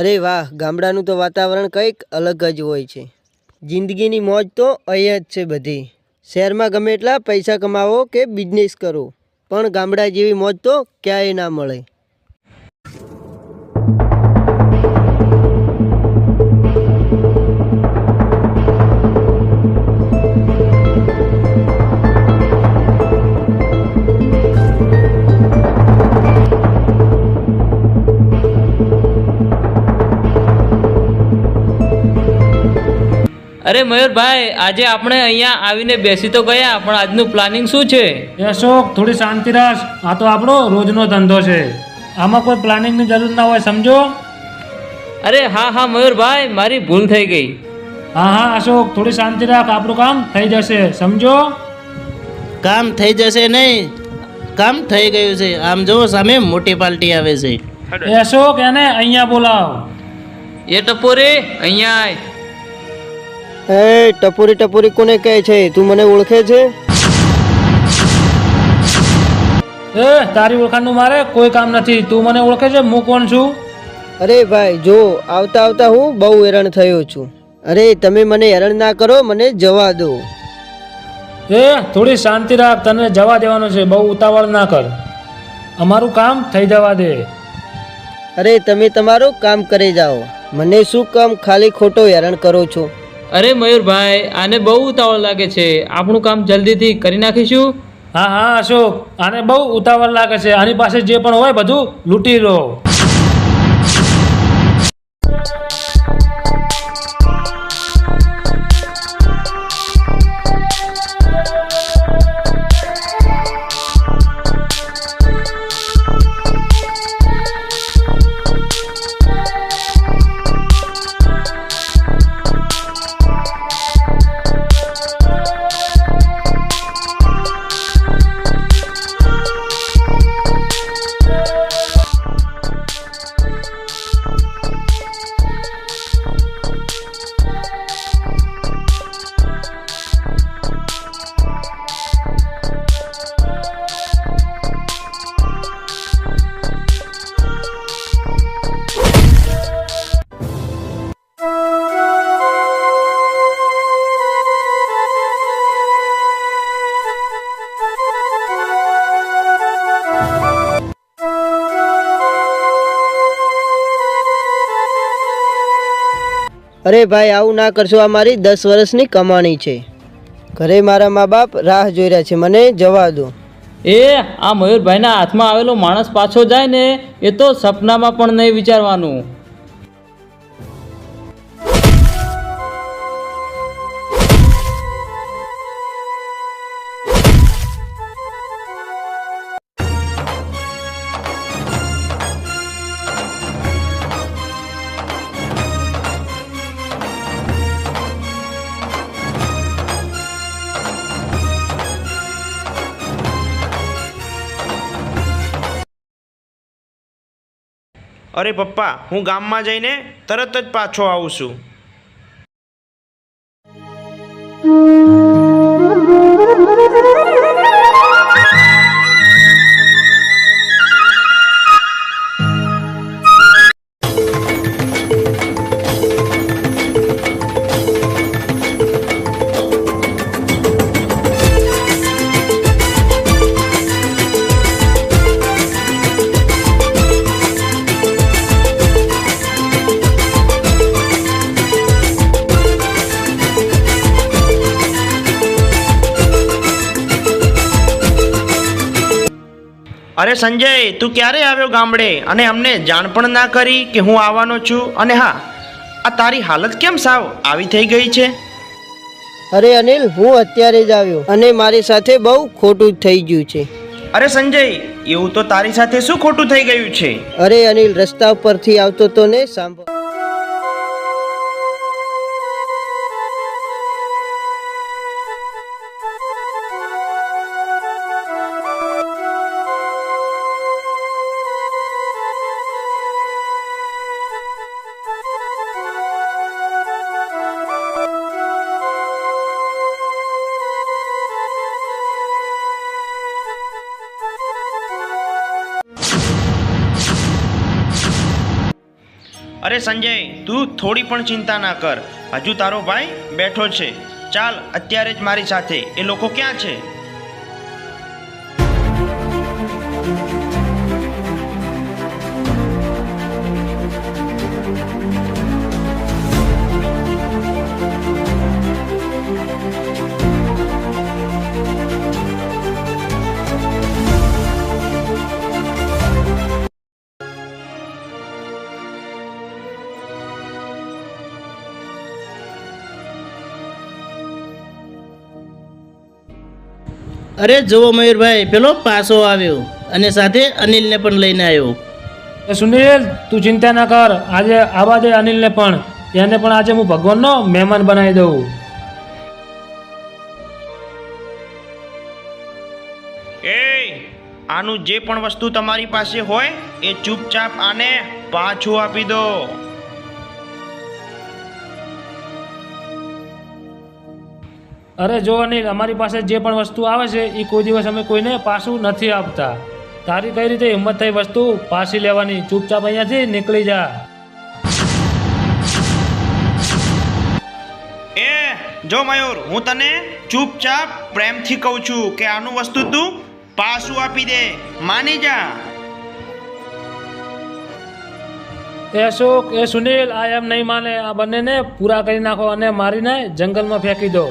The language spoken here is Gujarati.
અરે વાહ, ગામડાનું તો વાતાવરણ કંઈક અલગ જ હોય છે. જિંદગીની મોજ તો અહીંયા જ છે બધી. શહેરમાં ગમે એટલા પૈસા કમાવો કે બિઝનેસ કરો, પણ ગામડા જેવી મોજ તો ક્યાંય ના મળે. અરે મયુરભાઈ, આજે આપણે અહીંયા આવીને બેસી તો ગયા, પણ આજનું પ્લાનિંગ શું છે? એ અશોક, થોડી શાંતિ રાખ. આ તો આપણો રોજનો ધંધો છે. આમાં કોઈ પ્લાનિંગની જરૂર ના હોય, સમજો. અરે હા મયુરભાઈ, મારી ભૂલ થઈ ગઈ. હા અશોક, થોડી શાંતિ રાખ. આપણું કામ થઈ જશે, સમજો. કામ થઈ જશે નહીં, કામ થઈ ગયું છે. આમ જો સામે મોટી પાર્ટી આવે છે. એ અશોક, એને અહીંયા બોલાવ. એ ટપોરે, અહીંયા આય. એ ટપોરી ટપોરી કોને કહે છે? તું મને ઓળખે છે? એ તારી ઓળખાણનું મારે કોઈ કામ નથી. તું મને ઓળખે છે? હું કોણ છું? અરે ભાઈ જો, આવતા આવતા હું બહુ હેરાન થયો છું. અરે તમે મને હેરાન ના કરો, મને જવા દો. એ થોડી શાંતિ રાખ. તને જવા દેવાનો છે, બહુ ઉતાવળ ના કર. અમારું કામ થઈ જવા દે. અરે તમે તમારું કામ કરી જાઓ, મને શું કામ ખાલી ખોટો હેરાન કરો છો? અરે મયુરભાઈ, આને બહુ ઉતાવળ લાગે છે. આપણું કામ જલ્દીથી કરી નાખીશું. હા અશોક, આને બહુ ઉતાવળ લાગે છે. આની પાસે જે પણ હોય બધું લૂંટી લો. અરે ભાઈ આવું ના કરશો, આ મારી 10 વર્ષની કમાણી છે. ઘરે મારા મા બાપ રાહ જોઈ રહ્યા છે, મને જવા દો. એ આ મયુરભાઈના હાથમાં આવેલો માણસ પાછો જાય ને, એ તો સપનામાં પણ નહીં વિચારવાનું. અરે પપ્પા, હું ગામમાં જઈને તરત જ પાછો આવું છું. અરે સંજય, તું ક્યારે આવ્યો ગામડે અને અમને જાણ પણ ના કરી કે હું આવવાનો છું? અને હા, આ તારી હાલત કેમ સાવ આવી થઈ ગઈ છે? અરે અનિલ, હું અત્યારે જ આવ્યો અને મારી સાથે બહુ ખોટું થઈ ગયું છે. અરે સંજય, એવું તો તારી સાથે શું ખોટું થઈ ગયું છે? અરે અનિલ, રસ્તા પરથી આવતો તો ને સાંભળ. અરે સંજય, તું થોડી પણ ચિંતા ના કર. હજુ તારો ભાઈ બેઠો છે. ચાલ અત્યારે જ મારી સાથે. એ લોકો ક્યાં છે? અરે જુઓ મયુરભાઈ, પેલો પાસો આવ્યો અને સાથે અનિલને પણ લઈને આવ્યો. એ સુનિલ, તું ચિંતા ના કર, આજે આવા દે અનિલને પણ. એને પણ આજે હું ભગવાનનો મહેમાન બનાવી દઉં. એ આનું જે પણ વસ્તુ તમારી પાસે હોય એ ચૂપચાપ આને પાછું આપી દો. અરે જો અનિલ, અમારી પાસે જે પણ વસ્તુ આવે છે એ કોઈ દિવસ અમે કોઈને પાછું નથી આપતા. તારી કઈ રીતે હિંમત થઈ વસ્તુ પાછી લેવાની? ચૂપચાપ અહીંયાથી નીકળી જા. એ જો મયુર, હું તને ચૂપચાપ પ્રેમથી કહું છું કે આનું વસ્તુ તું પાછું આપી દે. માની જા. એ અશોક, એ સુનિલ, આ એમ નહીં માને. આ બંનેને પૂરા કરી નાખો અને મારીને જંગલમાં ફેંકી દો.